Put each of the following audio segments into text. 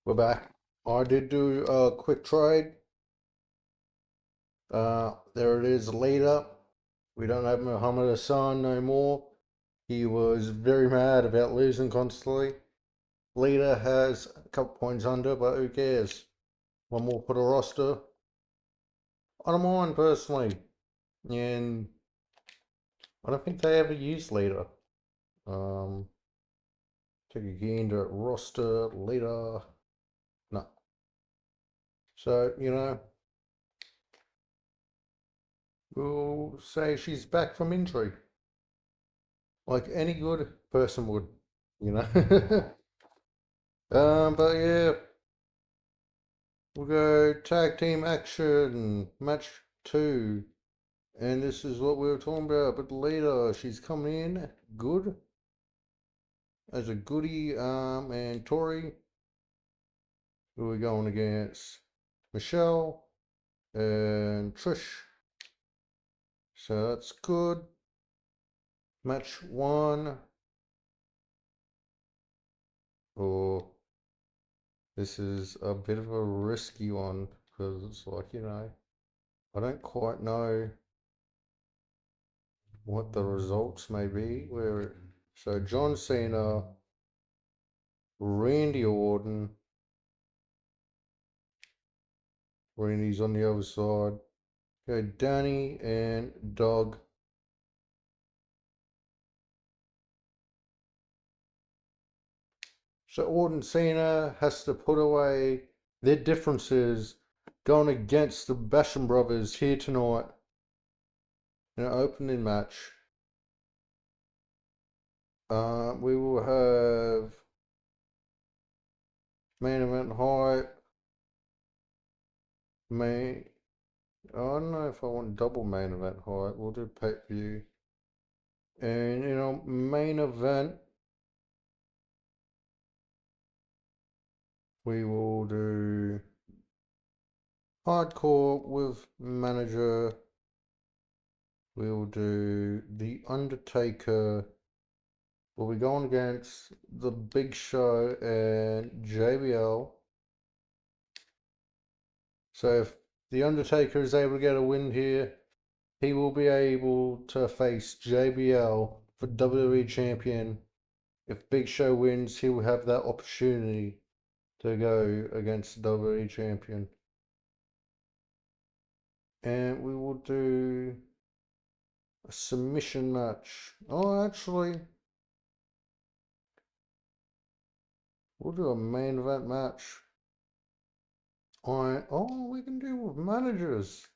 We're back. I did do a quick trade. There it is later. We don't have Muhammad Hassan no more. He was very mad about losing constantly. Leader has a couple points under, but who cares? One more for the roster. I don't mind personally. And I don't think they ever used leader. Um, Take again to roster leader. No. So, we'll say she's back from injury. Like any good person would, you know. But yeah, we'll go tag team action match two, and this is what we were talking about. But later, she's coming in good as a goodie. And Tori, who are we going against? Michelle and Trish. So that's good. Match one. Oh, this is a bit of a risky one because it's like, I don't quite know what the results may be. So John Cena, Randy Orton, Randy's on the other side. Okay, Danny and Doug. So Orton Cena has to put away their differences going against the Basham brothers here tonight in an opening match. We will have main event hype. Main I don't know if I want double main event hype. We'll do pay-per-view. And main event, we will do hardcore with manager. We'll do the Undertaker. We'll be going against the Big Show and JBL. So if the Undertaker is able to get a win here, he will be able to face JBL for WWE Champion. If Big Show wins, he will have that opportunity to go against the WWE Champion. And we will do a submission match. Oh, actually, we'll do a main event match. We can do with managers.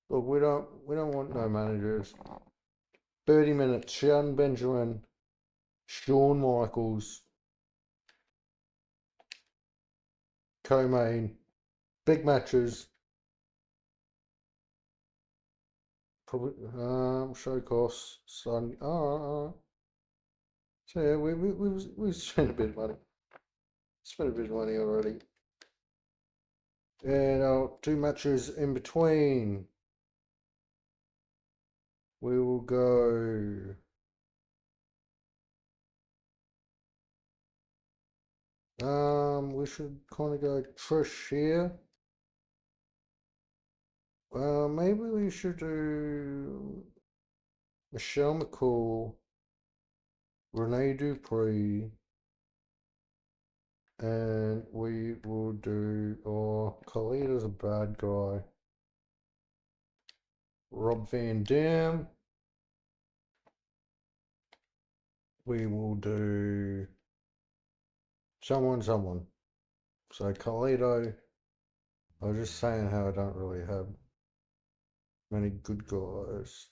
Look, we don't want no managers. 30 minutes. Shelton Benjamin, Shawn Michaels, co-main, big matches. Probably show costs. Sun. So yeah, we spent a bit of money. Spent a bit of money already. And our two matches in between. We will go. We should kind of go Trish here. Maybe we should do Michelle McCool, Rene Dupree, and we will do. Oh, Khalid is a bad guy. Rob Van Dam. We will do someone. So Carlito, I was just saying how I don't really have many good guys.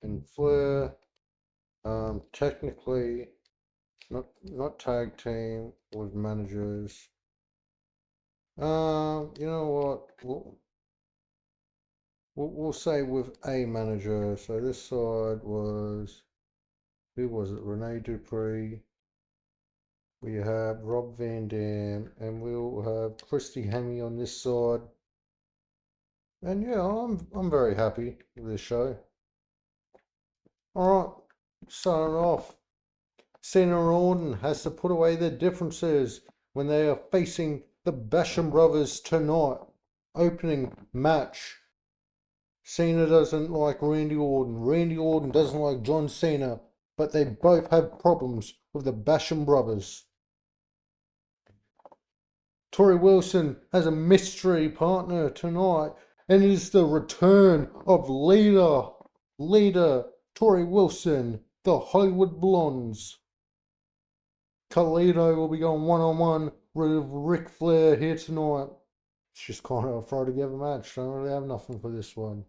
And Flair, technically not tag team with managers. You know what? We'll say with a manager. So this side was, who was it? Rene Dupree. We have Rob Van Dam, and we'll have Christy Hemme on this side. And yeah, I'm very happy with this show. All right, starting off. Cena and Orton has to put away their differences when they are facing the Basham brothers tonight. Opening match. Cena doesn't like Randy Orton. Randy Orton doesn't like John Cena. But they both have problems with the Basham brothers. Tori Wilson has a mystery partner tonight, and it is the return of Leader Tori Wilson, the Hollywood Blondes. Toledo will be going one-on-one with Ric Flair here tonight. It's just kind of a throw together match. Don't really have nothing for this one.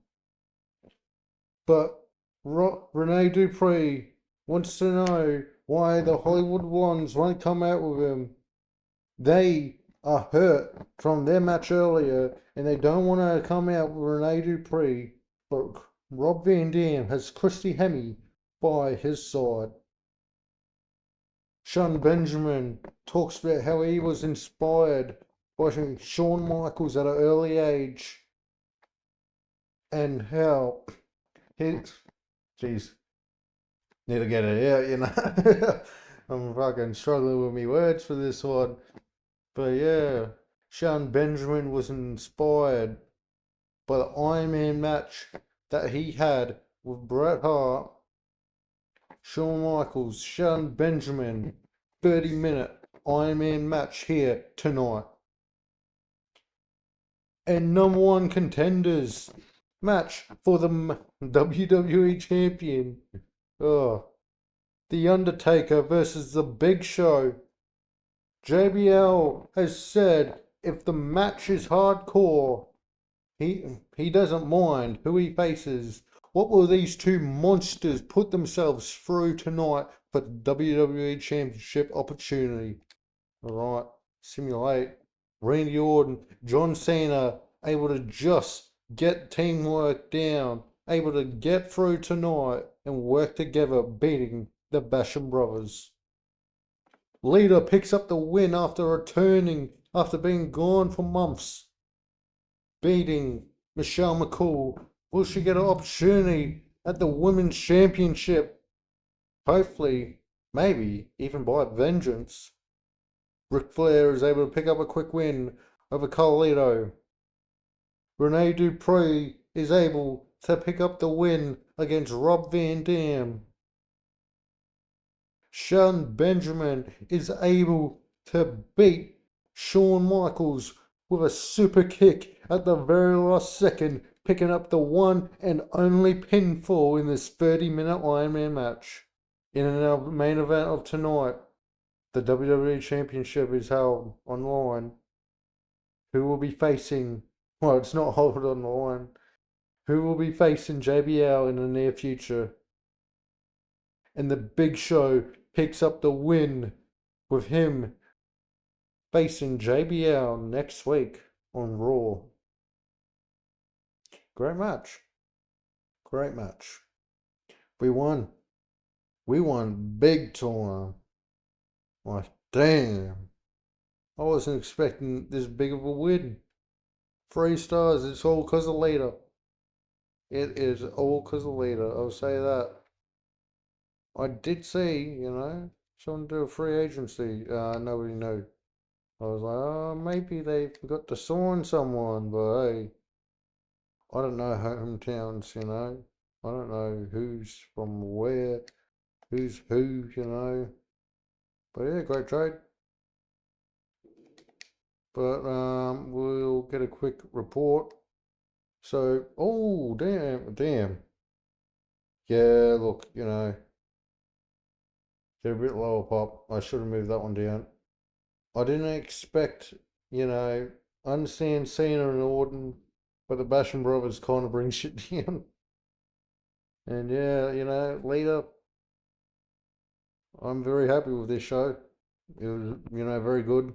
But Rene Dupree wants to know why the Hollywood Blondes won't come out with him. They are hurt from their match earlier, and they don't want to come out with Rene Dupree. But Rob Van Dam has Christy Hemme by his side. Sean Benjamin talks about how he was inspired watching Shawn Michaels at an early age, and how he, jeez, need to get it out, you know. I'm fucking struggling with my words for this one, but yeah, Sean Benjamin was inspired by the Iron Man match that he had with Bret Hart, Shawn Michaels, Sean Benjamin, 30-minute Iron Man match here tonight. And number one contenders match for the WWE Champion. Oh, The Undertaker versus The Big Show. JBL has said if the match is hardcore, he doesn't mind who he faces. What will these two monsters put themselves through tonight for the WWE Championship opportunity? Alright, simulate. Randy Orton, John Cena, able to just get teamwork down, able to get through tonight and work together, beating the Basham brothers. Lita picks up the win after returning, after being gone for months, beating Michelle McCool. Will she get an opportunity at the Women's Championship? Hopefully, maybe even by vengeance. Ric Flair is able to pick up a quick win over Carlito. Rene Dupree is able to pick up the win against Rob Van Dam. Sean Benjamin is able to beat Shawn Michaels with a super kick at the very last second, picking up the one and only pinfall in this 30-minute Iron Man match. In the main event of tonight, the WWE Championship is held online. Who will be facing, well, it's not held on the line. Who will be facing JBL in the near future? And the Big Show picks up the win with him facing JBL next week on Raw. Great match. Great match. We won. We won big time. Like, damn. I wasn't expecting this big of a win. 3 stars. It's all because of Lita. It is all because of Lita. I'll say that. I did see, someone do a free agency. Nobody knew. I was like, oh, maybe they forgot to sign someone, but hey, I don't know hometowns, I don't know who's from where, who's who. But yeah, great trade. But we'll get a quick report. So, oh, damn. Yeah, look, they're a bit lower pop. I should have moved that one down. I didn't expect, I understand Cena and Orton, but the Basham brothers kind of bring shit down. And yeah, later, I'm very happy with this show. It was, very good.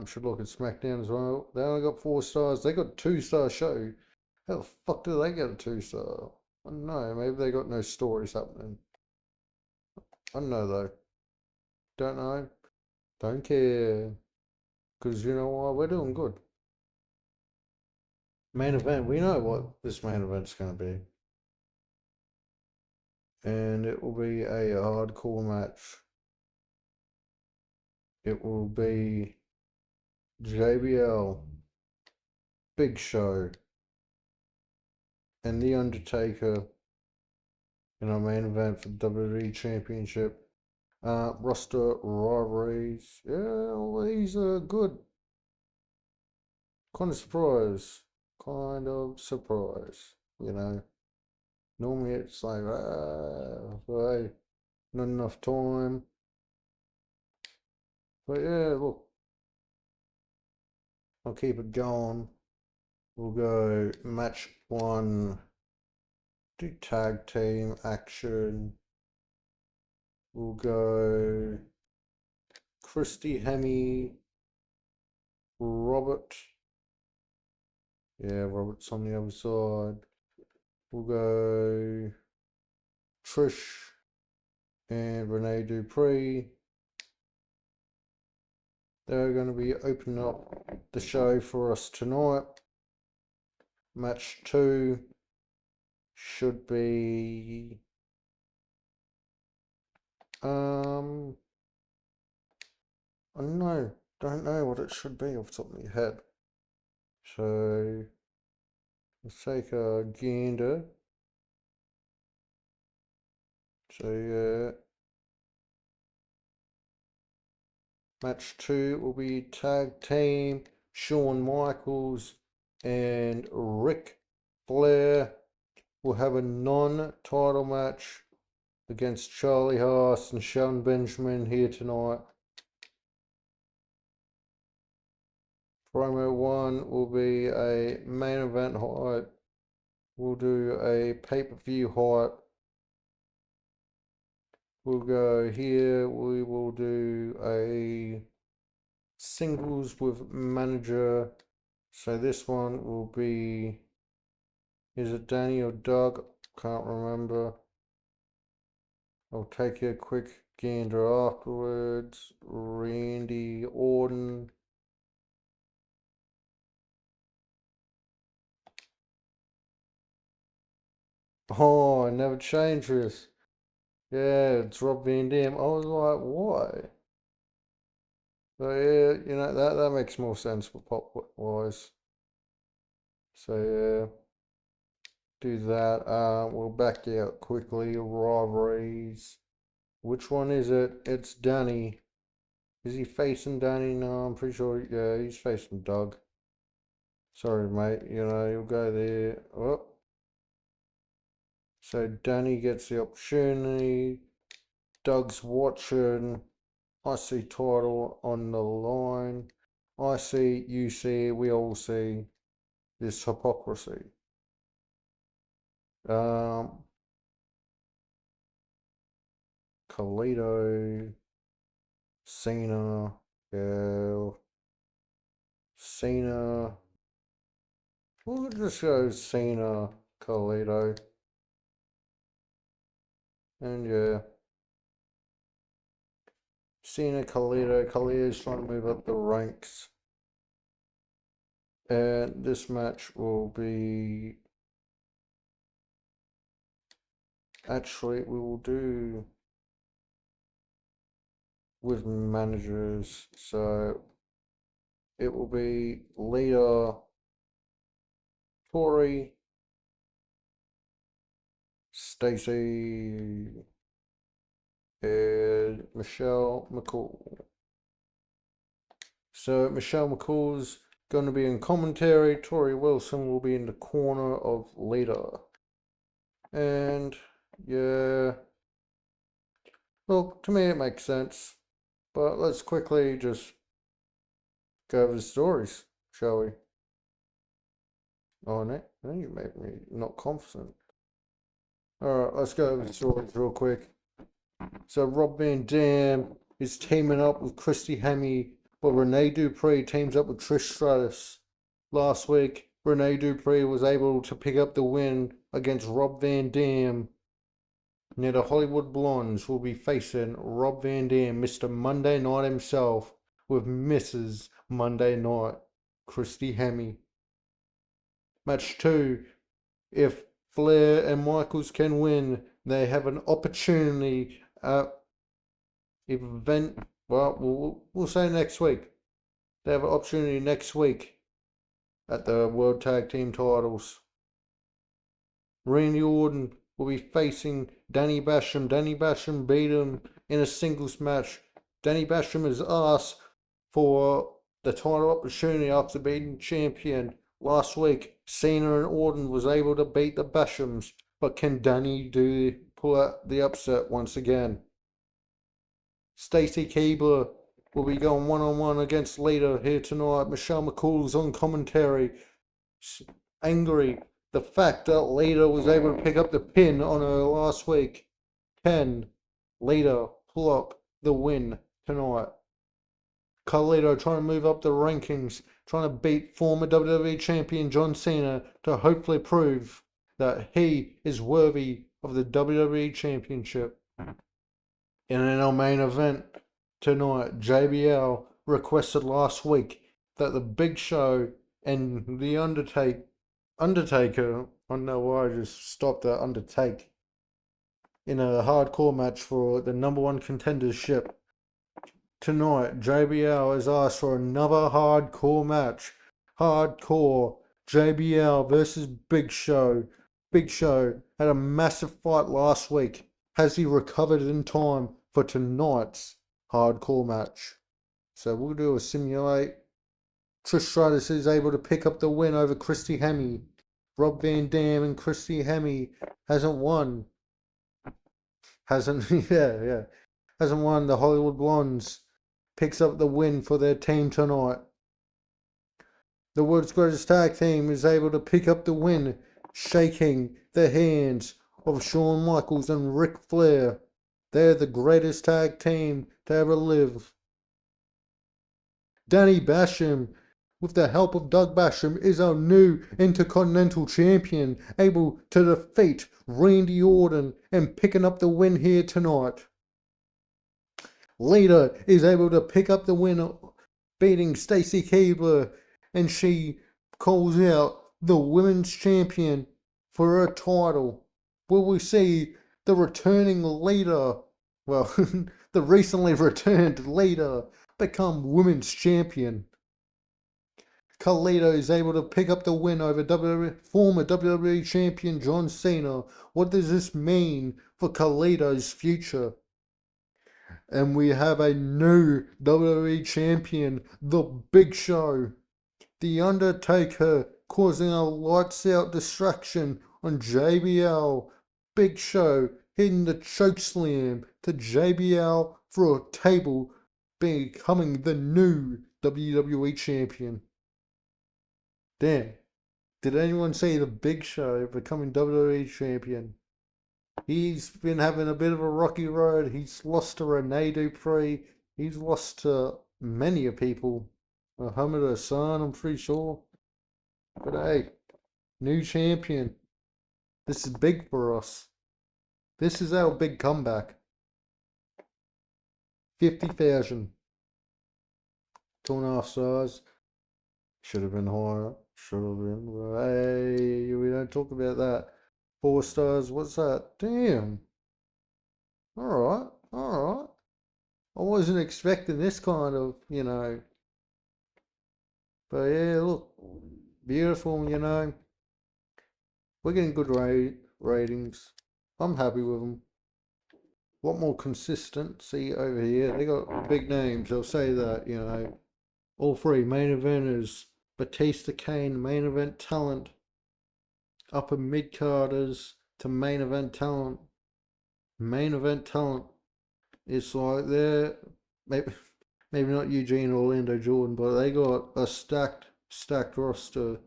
Should look at SmackDown as well. They only got 4 stars. They got 2-star show. How the fuck do they get a 2-star? I don't know. Maybe they got no stories happening. I don't know though. Don't know. Don't care. Because you know what? We're doing good. Main event. We know what this main event's going to be. and it will be a hardcore match. It will be JBL, Big Show, and The Undertaker in our main event for the WWE Championship. Roster rivalries. Yeah, well, these are good. Kind of surprise. Kind of surprise. You know, normally it's like, hey, not enough time. But yeah, look, I'll keep it going. We'll go match one, do tag team action. We'll go Christy Hemme, Robert. Yeah, Robert's on the other side. We'll go Trish and Renee Dupree. They're going to be opening up the show for us tonight. Match two should be I don't know what it should be off the top of my head. So let's take a gander. So yeah, match two will be tag team Shawn Michaels and Ric Flair will have a non-title match against Charlie Haas and Shelton Benjamin here tonight. Promo one will be a main event hype. We'll do a pay-per-view hype. We'll go here. We will do a singles with manager. So this one will be, is it Danny or Doug? Can't remember. I'll take a quick gander afterwards. Randy Orton. Oh, I never changed this. Yeah, it's Rob Van Dam. I was like, why? So yeah, you know, that makes more sense for pop wise. So yeah, do that. We'll back out quickly. Rivalries. Which one is it? It's Danny. Is he facing Danny? No, I'm pretty sure. Yeah, he's facing Doug. Sorry, mate. You know, you'll go there. Oh. So Danny gets the opportunity. Doug's watching. I see title on the line. I see, you see, we all see this hypocrisy. Um, Carlito, Cena, yeah, Cena. We'll just go Cena, Carlito, and yeah, Cena, Carlito. Carlito's trying to move up the ranks, and this match will be. Actually, we will do with managers, so it will be Lita, Tori, Stacy, and Michelle McCool. So Michelle McCool's going to be in commentary. Tori Wilson will be in the corner of Lita. And yeah, look, to me it makes sense. But let's quickly just go over the stories, shall we? Oh, no, you make me not confident. Alright, let's go over the stories real quick. So Rob Van Dam is teaming up with Christy Hemme, but Renee Dupree teams up with Trish Stratus. Last week, Renee Dupree was able to pick up the win against Rob Van Dam. Now the Hollywood Blondes will be facing Rob Van Dam, Mr. Monday Night himself, with Mrs. Monday Night, Christy Hemme. Match 2, if Flair and Michaels can win, They have an opportunity event. Well, we'll say next week. They have an opportunity next week at the World Tag Team titles. Randy Orton will be facing Danny Basham. Danny Basham beat him in a singles match. Danny Basham has asked for the title opportunity after being champion last week. Cena and Orton was able to beat the Bashams, but can Danny pull out the upset once again? Stacy Keibler will be going one-on-one against Lita here tonight. Michelle McCool's on commentary, angry the fact that Lita was able to pick up the pin on her last week. Can Lita pull up the win tonight? Carlito trying to move up the rankings, trying to beat former WWE Champion John Cena to hopefully prove that he is worthy of the WWE Championship. And in our main event tonight, JBL requested last week that the Big Show and the Undertaker, I don't know why I just stopped at Undertake, in a hardcore match for the number one contendership. Tonight, JBL has asked for another hardcore match. Hardcore JBL versus Big Show. Big Show had a massive fight last week. Has he recovered in time for tonight's hardcore match? So we'll do a simulate. Trish Stratus is able to pick up the win over Christy Hemme. Rob Van Dam and Christy Hemme hasn't won. Hasn't won. The Hollywood Blondes picks up the win for their team tonight. The world's greatest tag team is able to pick up the win, shaking the hands of Shawn Michaels and Ric Flair. They're the greatest tag team to ever live. Danny Basham, with the help of Doug Basham, is our new Intercontinental Champion, able to defeat Randy Orton and picking up the win here tonight. Lita is able to pick up the win, beating Stacy Keibler, and she calls out the women's champion for her title. Will we see the returning Lita, well, the recently returned Lita, become women's champion? Carlito is able to pick up the win over former WWE champion John Cena. What does this mean for Carlito's future? And we have a new WWE champion, The Big Show. The Undertaker causing a lights out distraction on JBL. Big Show hitting the chokeslam to JBL for a table, becoming the new WWE champion. Damn. Did anyone see The Big Show becoming WWE champion? He's been having a bit of a rocky road. He's lost to Rene Dupree. He's lost to many people. Muhammad Hassan, I'm pretty sure. But hey, new champion. This is big for us. This is our big comeback. 50,000. 2.5 stars. Should have been higher. Should have been. But hey, we don't talk about that. 4 stars. What's that? Damn. Alright. I wasn't expecting this kind of, But yeah, look. Beautiful, We're getting good ratings. I'm happy with them. A lot more consistency over here. They got big names, I'll say that, All 3 main eventers. Batista Kane, main event talent. Upper mid-carders to main event talent. Main event talent. It's like they're maybe not Eugene Orlando Jordan, but they got a stacked roster.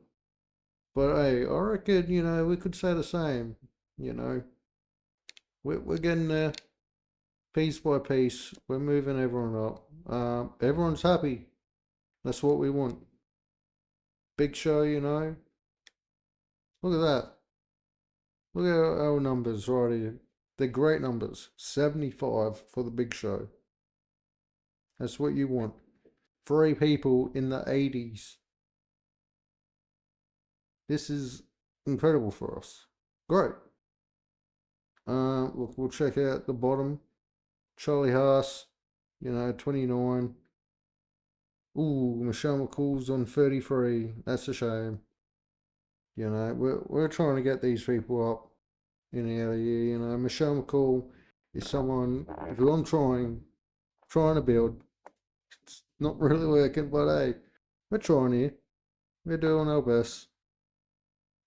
But hey, I reckon, we could say the same. We're getting there piece by piece. We're moving everyone up. Everyone's happy. That's what we want. Big Show, Look at that. Look at our numbers right here. They're great numbers. 75 for the Big Show. That's what you want. 3 people in the 80s. This is incredible for us. Great. Look, we'll check out the bottom. Charlie Haas, 29. Ooh, Michelle McCool's on 33. That's a shame. We're trying to get these people up in the area. Michelle McCool is someone who I'm trying to build. It's not really working, but hey, we're trying here. We're doing our best.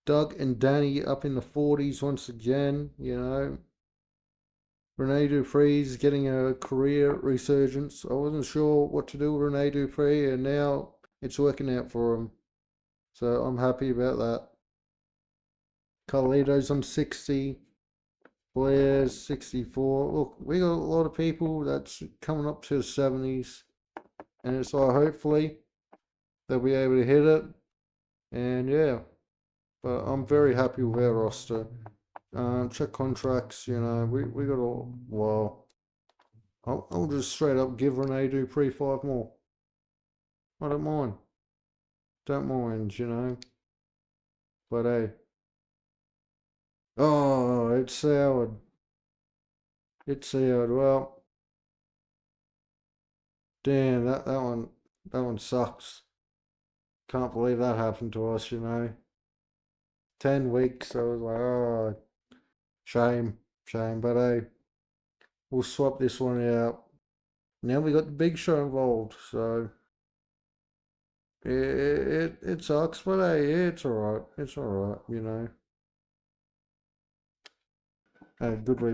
Doug and Danny up in the 40s once again. Rene Dupree's getting a career resurgence. I wasn't sure what to do with Rene Dupree, and now it's working out for him. So I'm happy about that. Carlito's on 60. Blair's 64. Look, we got a lot of people that's coming up to the 70s. And it's like, hopefully, they'll be able to hit it. And yeah, but I'm very happy with our roster. Check contracts, we got a, well, I'll just straight up give Rene Dupree 5 more. I don't mind. Don't mind. But hey. Oh, it's soured. It's soured. Well, damn, that one sucks. Can't believe that happened to us. 10 weeks, I was like, oh, shame, shame. But hey, we'll swap this one out. Now we got the Big Show involved, so it sucks, but hey, it's alright. It's alright. Good week.